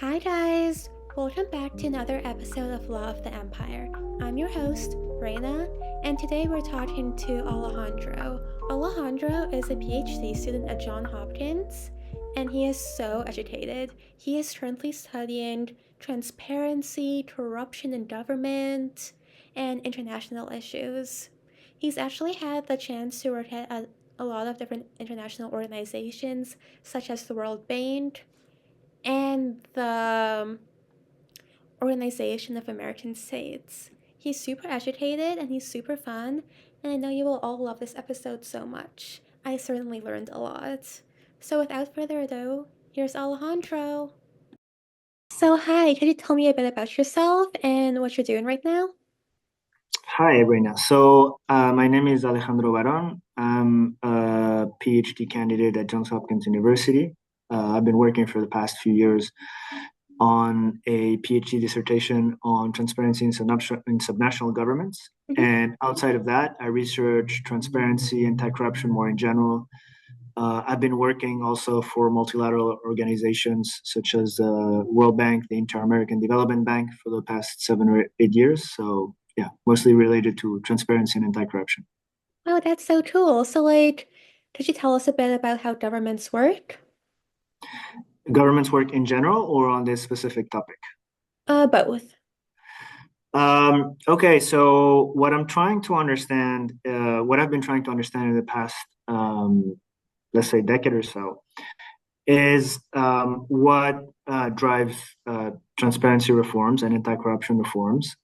Hi, guys! Welcome back to another episode of Law of the Empire. I'm your host, Reina, and today we're talking to Alejandro. Alejandro is a PhD student at Johns Hopkins, and he is so educated. He is currently studying transparency, corruption in government, and international issues. He's actually had the chance to work at a lot of different international organizations, such as the World Bank and the Organization of American States. He's super educated and he's super fun, and I know you will all love this episode so much. I certainly learned a lot. So without further ado, here's Alejandro. So hi, could you tell me a bit about yourself and what you're doing right now? Hi, Reina. My name is Alejandro Barón. I'm a PhD candidate at Johns Hopkins University. I've been working for the past few years on a PhD dissertation on transparency in subnational governments. Mhm. And outside of that, I research transparency, anti-corruption more in general. I've been working also for multilateral organizations such as the World Bank, the Inter-American Development Bank for the past 7 or 8 years. So yeah, mostly related to transparency and anti-corruption. Oh, that's so cool. Could you tell us a bit about how governments work? Governments work in general or on this specific topic? Both. Okay, so what I've been trying to understand in the past, let's say, decade or so, is what drives transparency reforms and anti-corruption reforms.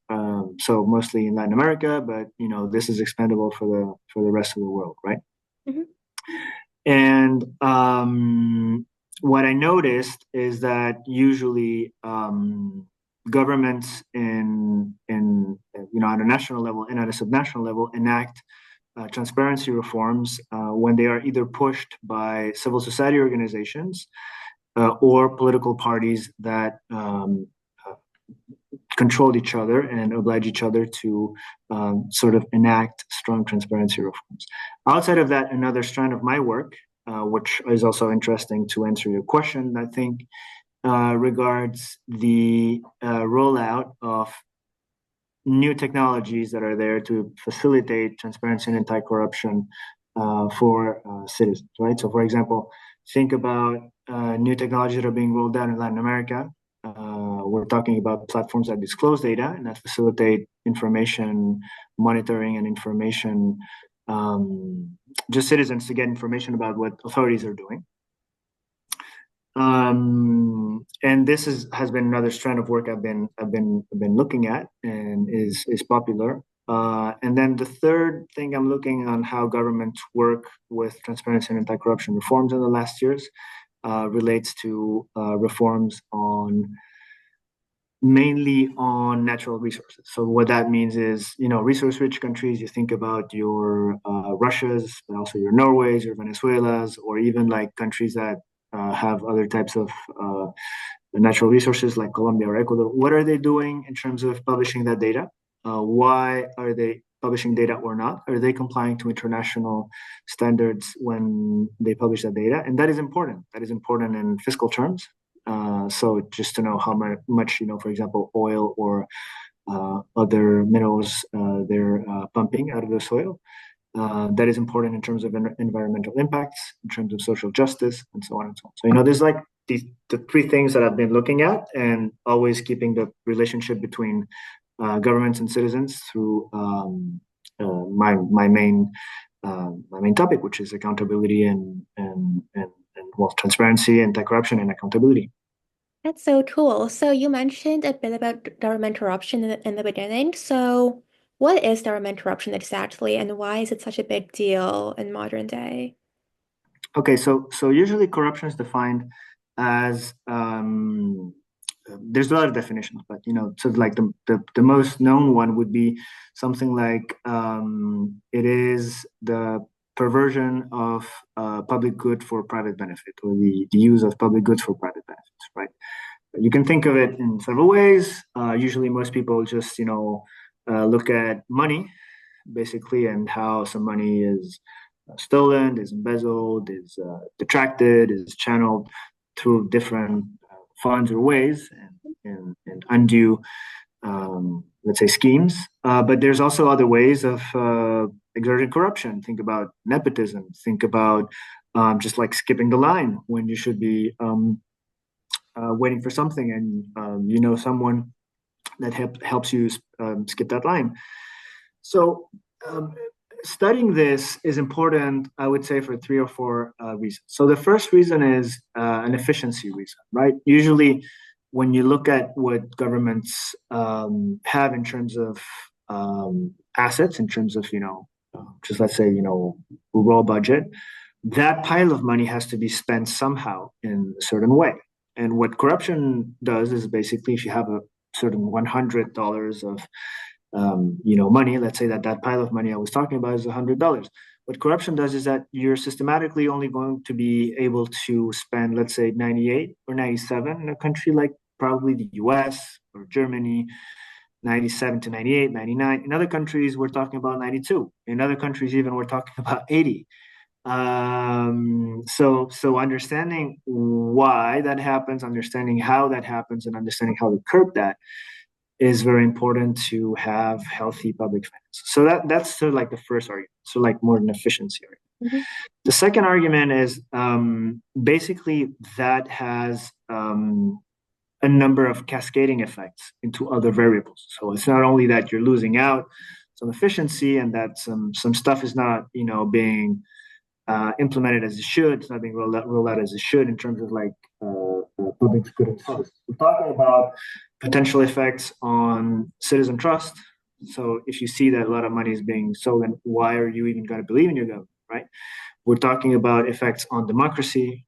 So mostly in Latin America, but this is expandable for the rest of the world, right? Mhm. And what I noticed is that usually governments at a national level and at a subnational level enact transparency reforms when they are either pushed by civil society organizations or political parties that control each other and oblige each other to sort of enact strong transparency reforms. Outside of that, another strand of my work, which is also interesting to answer your question, I think, regards the rollout of new technologies that are there to facilitate transparency and anti-corruption for citizens, right? So, for example, think about new technologies that are being rolled out in Latin America. We're talking about platforms that disclose data and that facilitate information monitoring and information, just citizens to get information about what authorities are doing. And this has been another strand of work I've been looking at and is popular. And then the third thing I'm looking on how governments work with transparency and anti-corruption reforms in the last years relates to reforms on mainly on natural resources. So what that means is, resource-rich countries. You think about your Russias, but also your Norways, your Venezuelas, or even like countries that have other types of natural resources like Colombia or Ecuador. What are they doing in terms of publishing that data? Why are they publishing data or not? Are they complying to international standards when they publish that data? And that is important. That is important in fiscal terms. So just to know how much, for example, oil or other minerals they're pumping out of the soil. That is important in terms of environmental impacts, in terms of social justice, and so on and so on. So, there's like the three things that I've been looking at, and always keeping the relationship between governments and citizens through my main topic, which is accountability and well, transparency, anti-corruption, and accountability. That's so cool. So you mentioned a bit about government corruption in the beginning. So what is government corruption exactly, and why is it such a big deal in modern day? Okay, so usually corruption is defined as there's a lot of definitions, but so like the most known one would be something like it is the perversion of public good for private benefit, or the use of public goods for private benefits, right? You can think of it in several ways. Usually, most people just look at money, basically, and how some money is stolen, is embezzled, is detracted, is channeled through different funds or ways and undue, let's say, schemes. But there's also other ways of exerting corruption. Think about nepotism. Think about just like skipping the line when you should be waiting for something, and you know someone that helps you skip that line. So studying this is important, I would say, for three or four reasons. So the first reason is an efficiency reason, right? Usually, when you look at what governments have in terms of assets, in terms of just let's say raw budget, that pile of money has to be spent somehow in a certain way. And what corruption does is basically, if you have a certain $100 of money, let's say that pile of money I was talking about is $100. What corruption does is that you're systematically only going to be able to spend, let's say, 98 or 97 in a country like probably the US or Germany, 97 to 98, 99. In other countries, we're talking about 92. In other countries, even we're talking about 80. So understanding why that happens, understanding how that happens, and understanding how to curb that is very important to have healthy public finances. So that's sort of like the first argument. So like more an efficiency argument. Mm-hmm. The second argument is basically that has a number of cascading effects into other variables. So it's not only that you're losing out some efficiency and that some stuff is not being implemented as it should. It's not being rolled out as it should in terms of like public good and trust. We're talking about potential effects on citizen trust. So if you see that a lot of money is being stolen, why are you even going to believe in your government, right? We're talking about effects on democracy.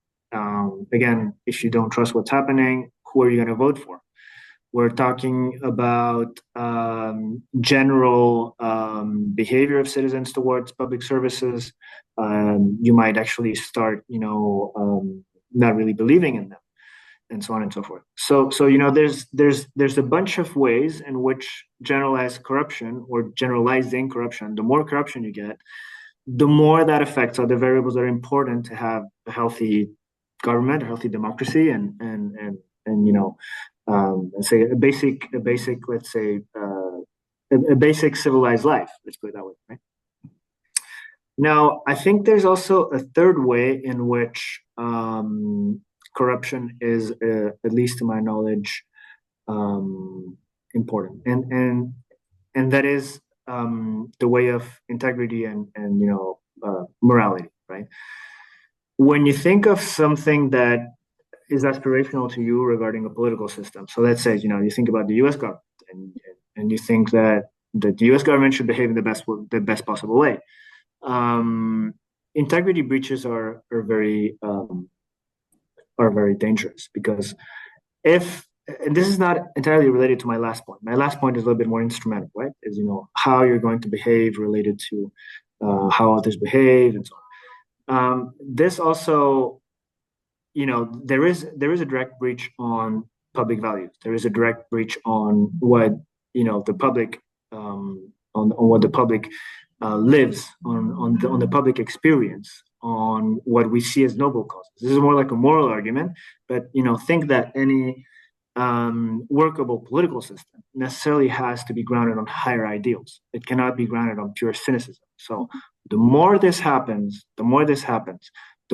Again, if you don't trust what's happening, who are you going to vote for? We're talking about general behavior of citizens towards public services. You might actually start, not really believing in them, and so on and so forth. So there's a bunch of ways in which generalized corruption or generalizing corruption. The more corruption you get, the more that affects other variables that are important to have a healthy government, a healthy democracy, and let's say a basic, let's say, a basic civilized life. Let's put it that way, right? Now, I think there's also a third way in which corruption is, at least to my knowledge, important, and that is the way of integrity and morality, right? When you think of something that is aspirational to you regarding a political system. So let's say, you think about the U.S. government and you think that the U.S. government should behave in the best possible way. Integrity breaches are very dangerous because and this is not entirely related to my last point. My last point is a little bit more instrumental, right? Is how you're going to behave related to how others behave and so on. This also, there is a direct breach on public values. There is a direct breach on what the public on what the public lives on the public experience, on what we see as noble causes. This is more like a moral argument, but think that any workable political system necessarily has to be grounded on higher ideals. It cannot be grounded on pure cynicism. So the more this happens, the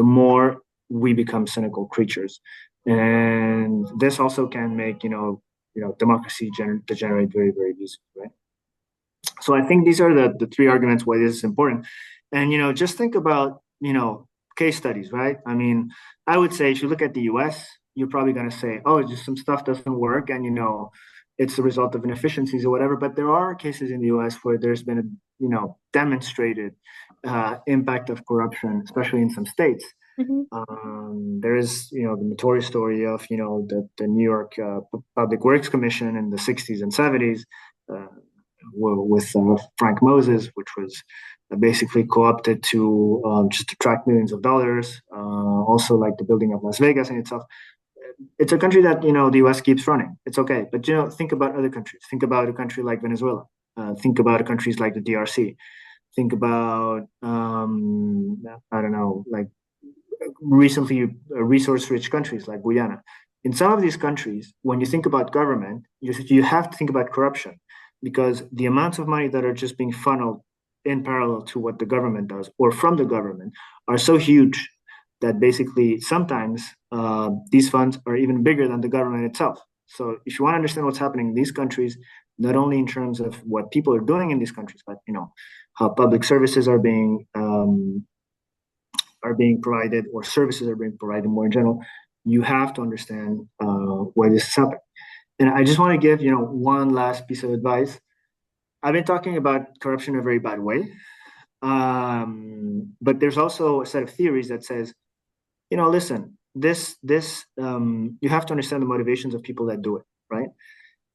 more we become cynical creatures, and this also can make democracy degenerate very, very easily, right? So I think these are the three arguments why this is important. And just think about case studies, right? I mean, I would say if you look at the US, you're probably going to say, oh, just some stuff doesn't work, and it's a result of inefficiencies or whatever. But there are cases in the US where there's been a demonstrated impact of corruption, especially in some states. Mm-hmm. There is, the notorious story of, the New York Public Works Commission in the 60s and 70s with Frank Moses, which was basically co-opted to just attract millions of dollars. Also, like the building of Las Vegas in itself. It's a country that, the U.S. keeps running. It's okay. But, think about other countries. Think about a country like Venezuela. Think about countries like the DRC. Think about, I don't know, like recently resource-rich countries like Guyana. in some of these countries, when you think about government, you have to think about corruption, because the amounts of money that are just being funneled in parallel to what the government does or from the government are so huge that basically sometimes these funds are even bigger than the government itself. So if you want to understand what's happening in these countries, not only in terms of what people are doing in these countries, but how public services are being provided, or services are being provided more in general, you have to understand why this is happening. And I just want to give one last piece of advice. I've been talking about corruption in a very bad way, but there's also a set of theories that says, listen, this you have to understand the motivations of people that do it, right?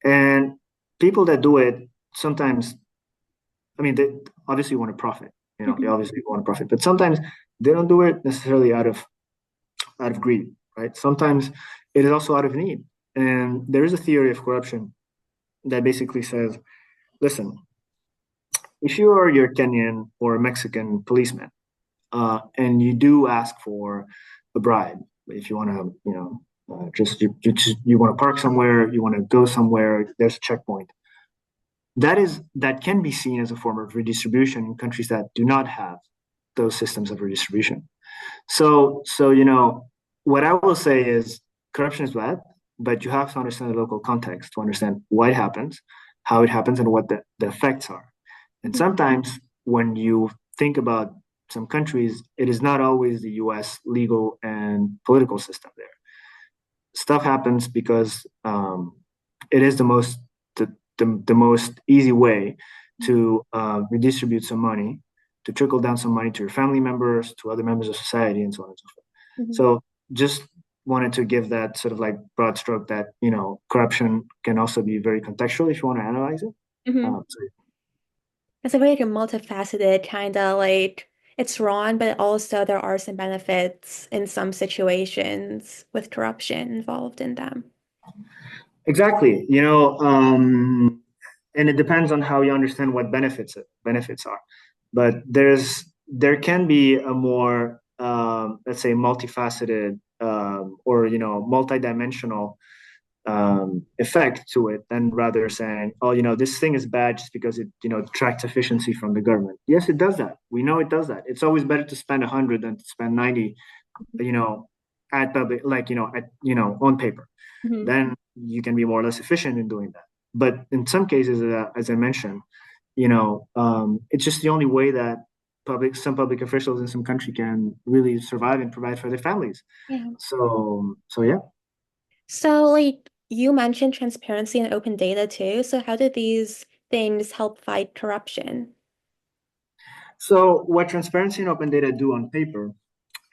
And people that do it sometimes, I mean, they obviously want to profit. They obviously want to profit, but sometimes they don't do it necessarily out of greed, right? Sometimes it is also out of need. And there is a theory of corruption that basically says, listen, if you are your Kenyan or Mexican policeman, and you do ask for a bribe, if you want to, you want to park somewhere, you want to go somewhere, there's a checkpoint. That can be seen as a form of redistribution in countries that do not have those systems of redistribution. So what I will say is corruption is bad, but you have to understand the local context to understand why it happens, how it happens, and what the effects are. And sometimes when you think about some countries, it is not always the US legal and political system there. Stuff happens because it is the most easy way to redistribute some money, to trickle down some money to your family members, to other members of society, and so on and so forth. So just wanted to give that sort of like broad stroke that, corruption can also be very contextual if you want to analyze it. It's a very multifaceted kind of like, it's wrong, but also there are some benefits in some situations with corruption involved in them. Exactly. And it depends on how you understand what benefits are. But there can be a more, let's say, multifaceted or multidimensional effect to it than rather saying, oh, this thing is bad just because it detracts efficiency from the government. Yes, it does that. We know it does that. It's always better to spend 100 than to spend 90, at public, like on paper. Then you can be more or less efficient in doing that. But in some cases, as I mentioned, it's just the only way that some public officials in some country can really survive and provide for their families. Yeah. So yeah. So like you mentioned transparency and open data too. So how do these things help fight corruption? So what transparency and open data do on paper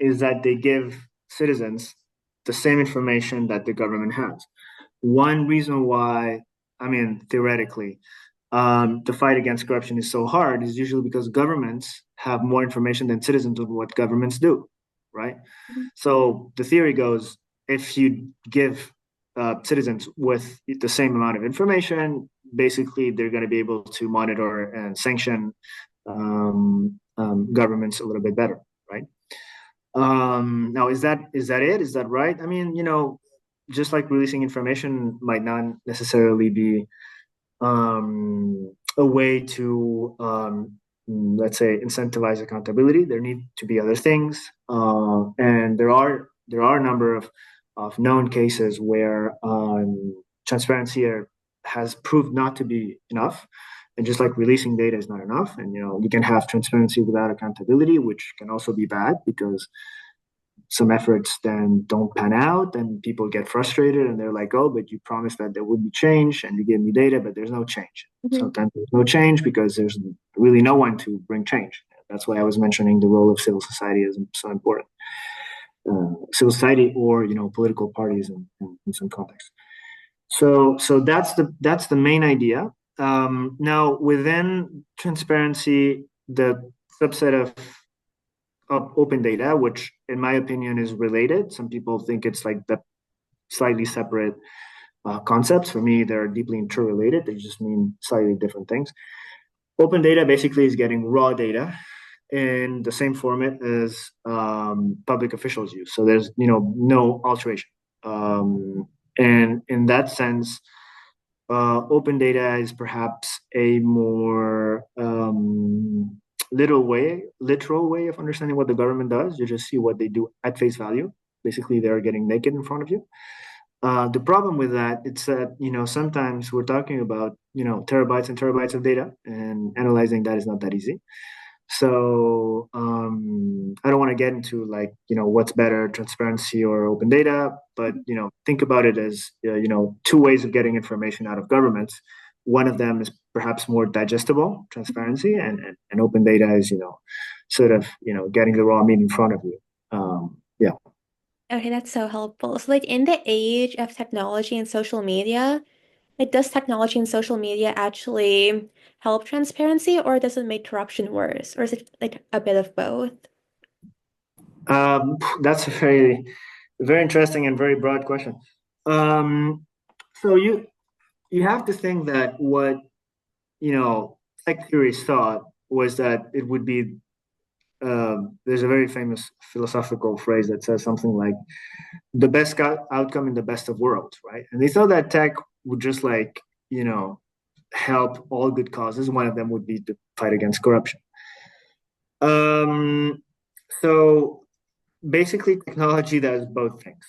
is that they give citizens the same information that the government has. One reason why, theoretically, the fight against corruption is so hard is usually because governments have more information than citizens on what governments do, right? So the theory goes, if you give citizens with the same amount of information, basically they're going to be able to monitor and sanction governments a little bit better, right? Now, is that it? Is that right? Just like releasing information might not necessarily be a way to, let's say, incentivize accountability. There need to be other things, and there are a number of known cases where transparency has proved not to be enough. And just like releasing data is not enough, and you can have transparency without accountability, which can also be bad because some efforts then don't pan out and people get frustrated and they're like, oh, but you promised that there would be change and you gave me data, but there's no change. Sometimes there's no change because there's really no one to bring change. That's why I was mentioning the role of civil society is so important. Civil society or political parties in some context. So that's the main idea. Now within transparency, the subset of open data, which in my opinion is related. Some people think it's like the slightly separate concepts. For me, they're deeply interrelated. They just mean slightly different things. Open data basically is getting raw data in the same format as public officials use. So there's no alteration. And in that sense, open data is perhaps a more literal way of understanding what the government does. You just see what they do at face value. Basically, they're getting naked in front of you. The problem with that, it's that, sometimes we're talking about, terabytes and terabytes of data, and analyzing that is not that easy. So I don't want to get into what's better, transparency or open data, but think about it as two ways of getting information out of governments. One of them is perhaps more digestible, transparency, and open data is sort of getting the raw meat in front of you. Yeah. Okay, that's so helpful. So, like, in the age of technology and social media, like, does technology and social media actually help transparency, or does it make corruption worse? Or is it like a bit of both? That's a very interesting and very broad question. So you have to think that what tech theories thought was that it would be. There's a very famous philosophical phrase that says something like the best outcome in the best of worlds, right? And they thought that tech would just help all good causes. One of them would be the fight against corruption. So basically, technology does both things.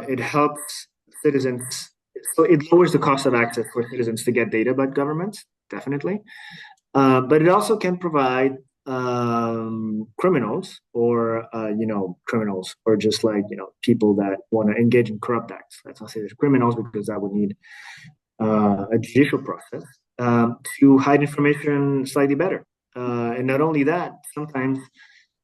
It helps citizens, so it lowers the cost of access for citizens to get data about governments, definitely. But it also can provide criminals or criminals or just people that want to engage in corrupt acts. Let's not say there's criminals because that would need a judicial process to hide information slightly better. And not only that, sometimes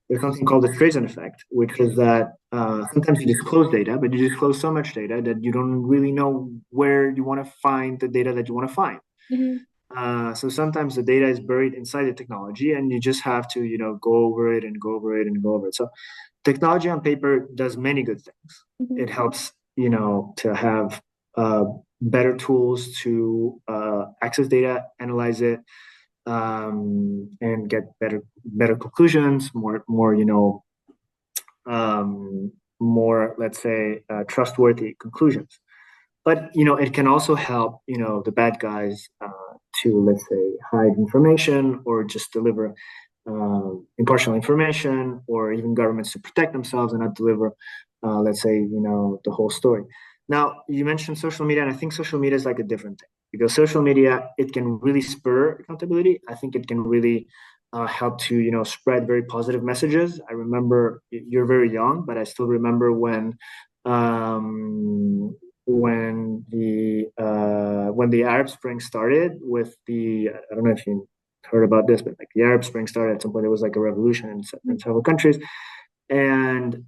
there's something called the Streisand effect, which is that sometimes you disclose data, but you disclose so much data that you don't really know where you want to find the data that you want to find. So sometimes the data is buried inside the technology, and you just have to, go over it and go over it and go over it. So technology on paper does many good things. It helps, to have better tools to access data, analyze it, and get better conclusions, more more, let's say, trustworthy conclusions. But it can also help the bad guys to, let's say, hide information or just deliver impartial information, or even governments to protect themselves and not deliver, let's say, the whole story. Now, you mentioned social media, and I think social media is like a different thing, because social media, it can really spur accountability. I think it can really help to spread very positive messages. I remember, you're very young, but I still remember when the Arab Spring started with I don't know if you heard about this, but the Arab Spring started at some point. It was like a revolution in several countries, and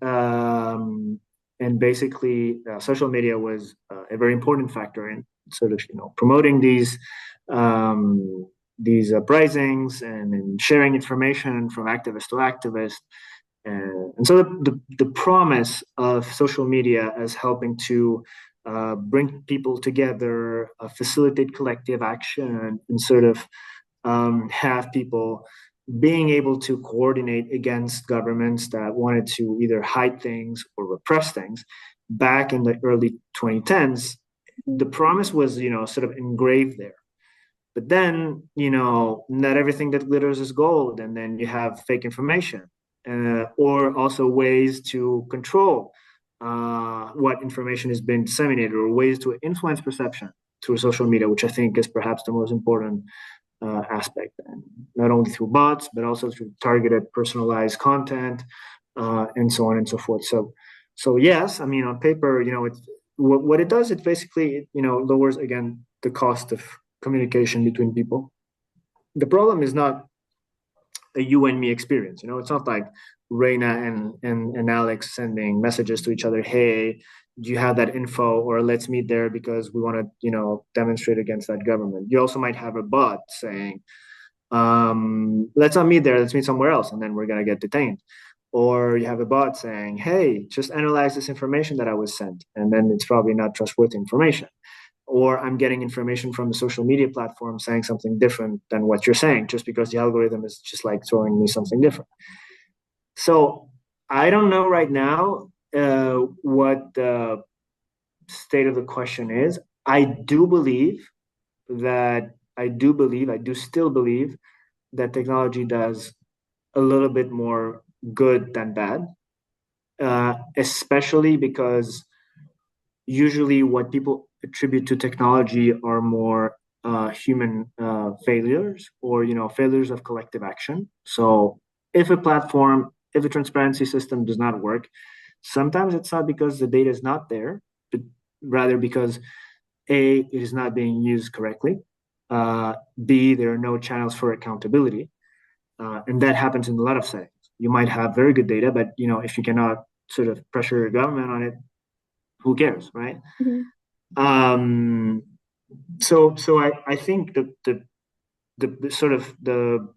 basically social media was a very important factor in sort of promoting these uprisings and in sharing information from activist to activist. And so the promise of social media as helping to bring people together, facilitate collective action, and sort of have people being able to coordinate against governments that wanted to either hide things or repress things back in the early 2010s. The promise was, sort of engraved there. But then, not everything that glitters is gold. And then you have fake information, or also ways to control what information is being disseminated, or ways to influence perception through social media, which I think is perhaps the most important aspect, and not only through bots, but also through targeted, personalized content, and so on and so forth. So yes, I mean, on paper, it's what it does. It basically, lowers again the cost of communication between people. The problem is not a you and me experience. It's not like Reina and Alex sending messages to each other. Hey, do you have that info? Or let's meet there because we want to, demonstrate against that government. You also might have a bot saying, let's not meet there. Let's meet somewhere else, and then we're gonna get detained. Or you have a bot saying, hey, just analyze this information that I was sent, and then it's probably not trustworthy information. Or I'm getting information from the social media platform saying something different than what you're saying, just because the algorithm is just like throwing me something different. So I don't know right now what the state of the question is, I do still believe that technology does a little bit more good than bad, especially because usually what people attribute to technology are more human failures, or failures of collective action. So if a transparency system does not work, sometimes it's not because the data is not there, but rather because A, it is not being used correctly. B, there are no channels for accountability. And that happens in a lot of settings. You might have very good data, but if you cannot sort of pressure your government on it, who cares, right? Mm-hmm. Um, so I think the sort of the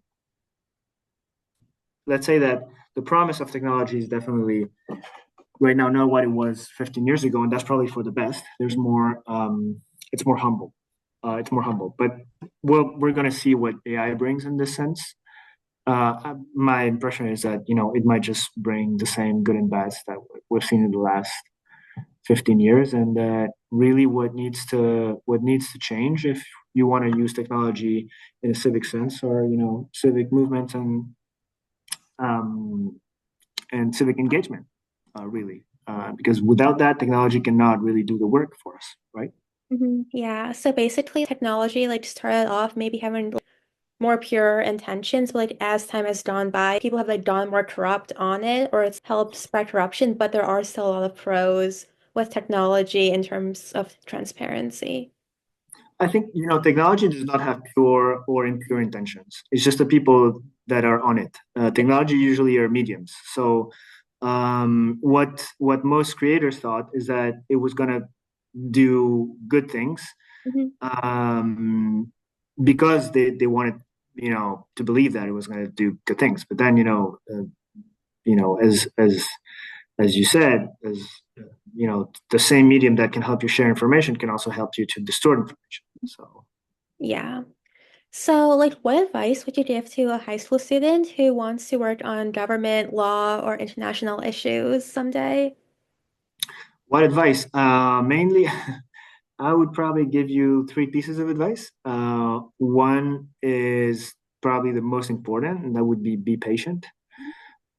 let's say that the promise of technology is definitely right now not what it was 15 years ago, and that's probably for the best. There's more. It's more humble. It's more humble, but we're going to see what AI brings in this sense. My impression is that it might just bring the same good and bads that we've seen in the last 15 years, and that really what needs to change if you want to use technology in a civic sense, or civic movements um, and civic engagement, really, because without that, technology cannot really do the work for us, right? Mm-hmm. Yeah. So basically, technology like started off maybe having like, more pure intentions, but like as time has gone by, people have like gone more corrupt on it, or it's helped spread corruption. But there are still a lot of pros with technology in terms of transparency. I think technology does not have pure or impure intentions. It's just the people that are on it. Technology usually are mediums. So what most creators thought is that it was gonna do good things, Mm-hmm. um, because they wanted to believe that it was gonna do good things. But then as you said, as the same medium that can help you share information can also help you to distort information. So Yeah. So, like, what advice would you give to a high school student who wants to work on government, law, or international issues someday? what advice? Mainly, I would probably give you three pieces of advice. One is probably the most important, and that would be patient.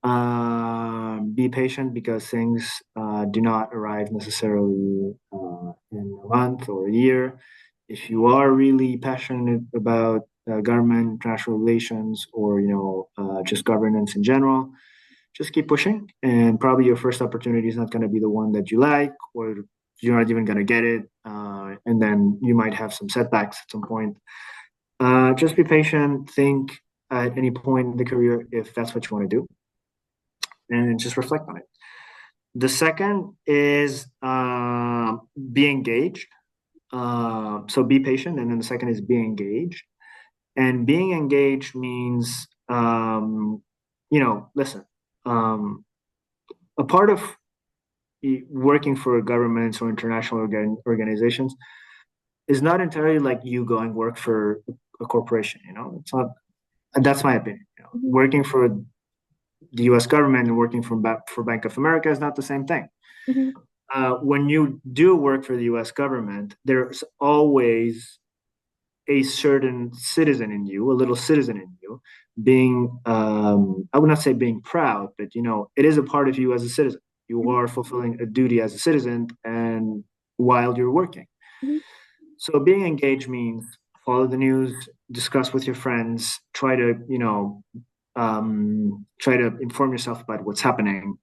Be patient because things do not arrive necessarily in a month or a year. If you are really passionate about government, international relations, or just governance in general, just keep pushing. And probably your first opportunity is not going to be the one that you like, or you're not even going to get it. And then you might have some setbacks at some point. Just be patient. Think at any point in the career if that's what you want to do, and just reflect on it. The second is be engaged. So be patient, and then the second is be engaged. And being engaged means, listen. Um, a part of working for governments or international organizations is not entirely like you going work for a corporation. It's not. That's my opinion. Mhm. Working for the U.S. government and working for Bank of America is not the same thing. Mhm. When you do work for the U.S. government, there's always a certain citizen in you, a little citizen in you, being, I would not say being proud, but it is a part of you as a citizen. You Mhm. are fulfilling a duty as a citizen, and while you're working. Mhm. So being engaged means follow the news, discuss with your friends, try to inform yourself about what's happening,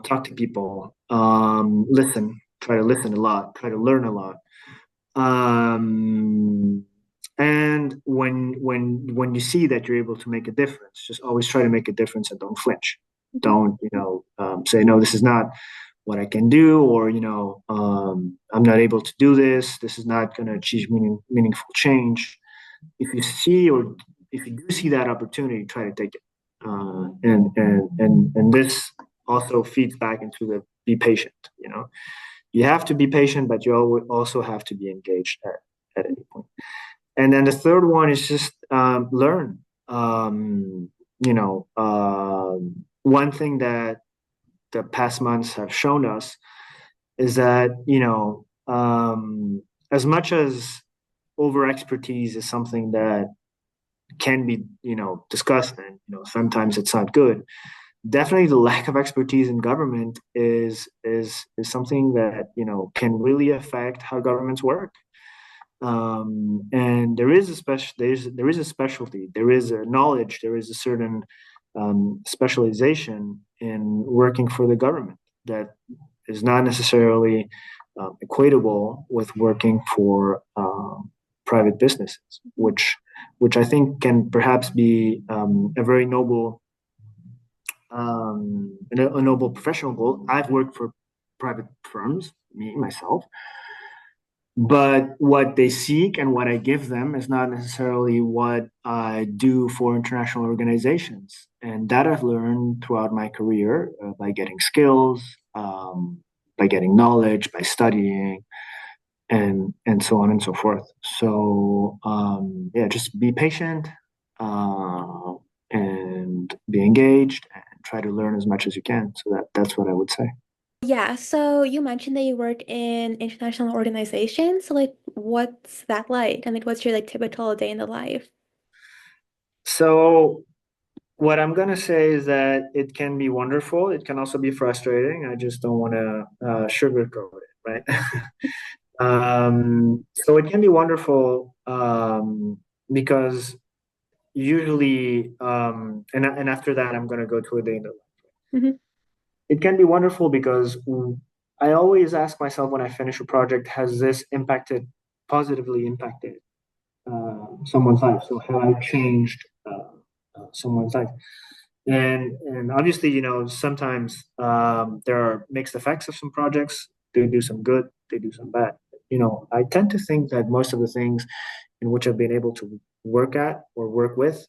talk to people, listen, try to listen a lot, try to learn a lot. Um, and when you see that you're able to make a difference, just always try to make a difference and don't flinch. Mhm. Don't say no. This is not what I can do, or I'm not able to do this. This is not going to achieve meaningful change. If you see, or if you do see that opportunity, try to take it. And this also feeds back into the be patient. You have to be patient, but you also have to be engaged at any point. And then the third one is just learn. One thing that the past months have shown us is that, as much as over expertise is something that can be, discussed, and, sometimes it's not good. Definitely the lack of expertise in government is something that, can really affect how governments work. And there is a specialty, there is a knowledge, there is a certain specialization in working for the government that is not necessarily equatable with working for private businesses, which I think can perhaps be a very noble a noble professional goal. I've worked for private firms, me myself, but what they seek and what I give them is not necessarily what I do for international organizations. And that I've learned throughout my career by getting skills, by getting knowledge, by studying, and so on and so forth. So yeah, just be patient and be engaged and try to learn as much as you can. So that's what I would say. Yeah, so you mentioned that you work in international organizations. So like what's that like? And like what's your like typical day in the life? So what I'm gonna say is that it can be wonderful. It can also be frustrating. I just don't want to sugarcoat it, right? So it can be wonderful because usually, and after that, I'm gonna go to a day in the life. Hmm. It can be wonderful because I always ask myself when I finish a project, has this positively impacted someone's life? So have I changed someone's life? And obviously, sometimes there are mixed effects of some projects. They do some good, they do some bad. I tend to think that most of the things in which I've been able to work at or work with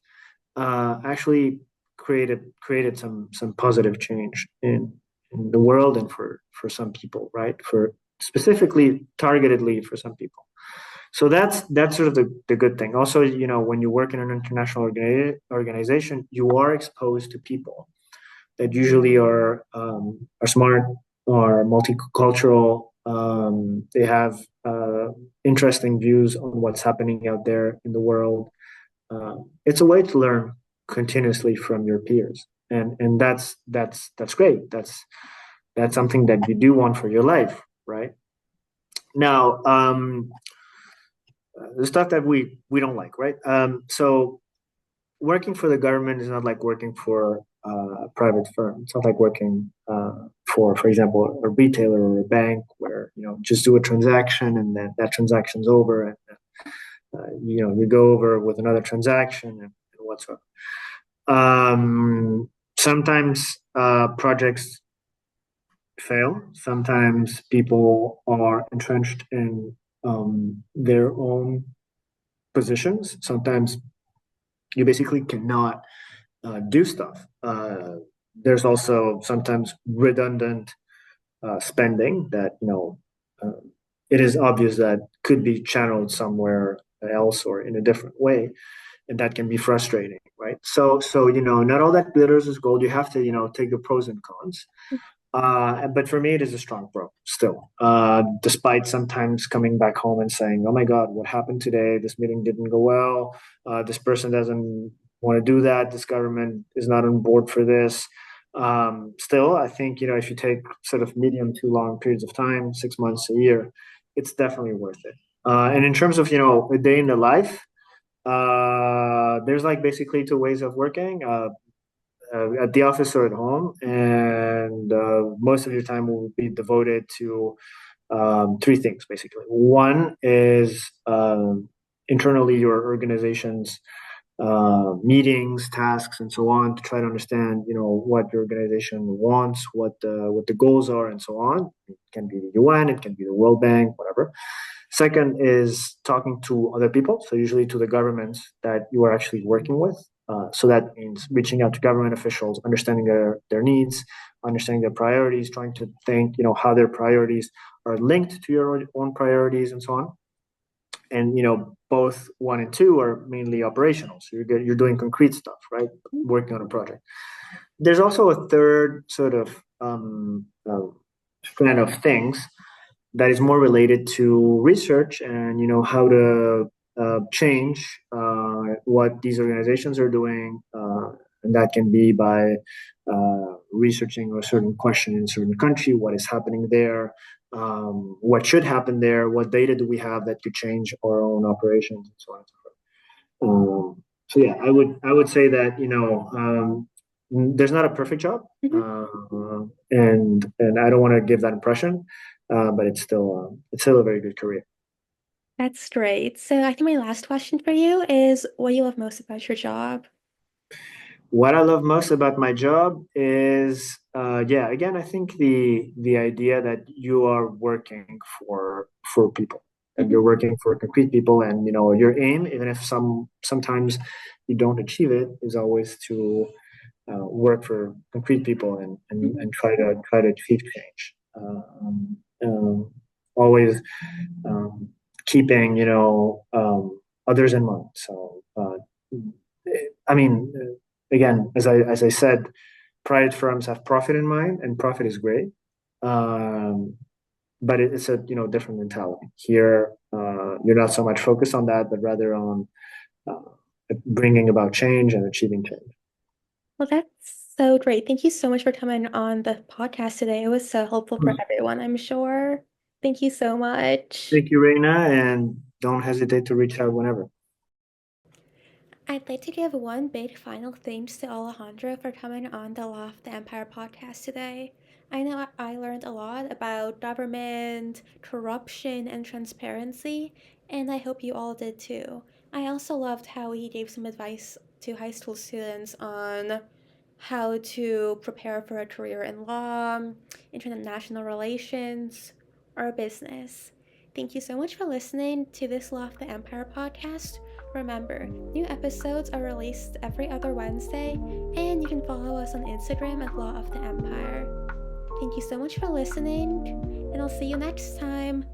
actually created some positive change in the world and for some people, right? For specifically targetedly for some people. So that's sort of the good thing. Also, when you work in an international organization, you are exposed to people that usually are smart, are multicultural. They have interesting views on what's happening out there in the world. It's a way to learn continuously from your peers, and that's great. That's something that you do want for your life, right? Now, the stuff that we don't like, right? So working for the government is not like working for a private firm. It's not like working for example, a retailer or a bank where just do a transaction and then that transaction's over, and you go over with another transaction and whatsoever. Sometimes projects fail. Sometimes people are entrenched in their own positions. Sometimes you basically cannot do stuff. There's also sometimes redundant spending that uh, it is obvious that could be channeled somewhere else or in a different way, and that can be frustrating, right? So not all that glitters is gold. You have to take the pros and cons. But for me, it is a strong pro still, despite sometimes coming back home and saying, "Oh my God, what happened today? This meeting didn't go well. This person doesn't want to do that. This government is not on board for this." Still, I think if you take sort of medium to long periods of time, 6 months, a year, it's definitely worth it. And in terms of a day in the life, there's like basically two ways of working. At the office or at home, and most of your time will be devoted to three things basically. One is internally your organization's meetings, tasks, and so on to try to understand, what your organization wants, what the goals are, and so on. It can be the UN, it can be the World Bank, whatever. Second is talking to other people, so usually to the governments that you are actually working with. So that means reaching out to government officials, understanding their needs, understanding their priorities, trying to think, how their priorities are linked to your own priorities, and so on. And both one and two are mainly operational, so you're doing concrete stuff, right? Working on a project. There's also a third sort of strand of things that is more related to research and how to change what these organizations are doing, and that can be by researching a certain question in a certain country, what is happening there, what should happen there, what data do we have that could change our own operations, and so on and so forth. So yeah, I would say that there's not a perfect job, and I don't want to give that impression, but it's still a very good career. That's great. So I think my last question for you is what do you love most about your job? What I love most about my job is, yeah, again, I think the idea that you are working for people, and you're working for concrete people, and your aim, even if sometimes you don't achieve it, is always to work for concrete people and try to achieve change. Always keeping others in mind. So I mean, again, as I said, private firms have profit in mind, and profit is great. Um, but it's a different mentality. Here, you're not so much focused on that, but rather on bringing about change and achieving change. Well, that's so great. Thank you so much for coming on the podcast today. It was so helpful for everyone, I'm sure. Thank you so much. Thank you, Reina, and don't hesitate to reach out whenever. I'd like to give one big final thanks to Alejandro for coming on the Law of the Empire podcast today. I know I learned a lot about government, corruption, and transparency, and I hope you all did too. I also loved how he gave some advice to high school students on how to prepare for a career in law, international relations, or business. Thank you so much for listening to this Law of the Empire podcast. Remember, new episodes are released every other Wednesday, and you can follow us on Instagram at Law of the Empire. Thank you so much for listening, and I'll see you next time.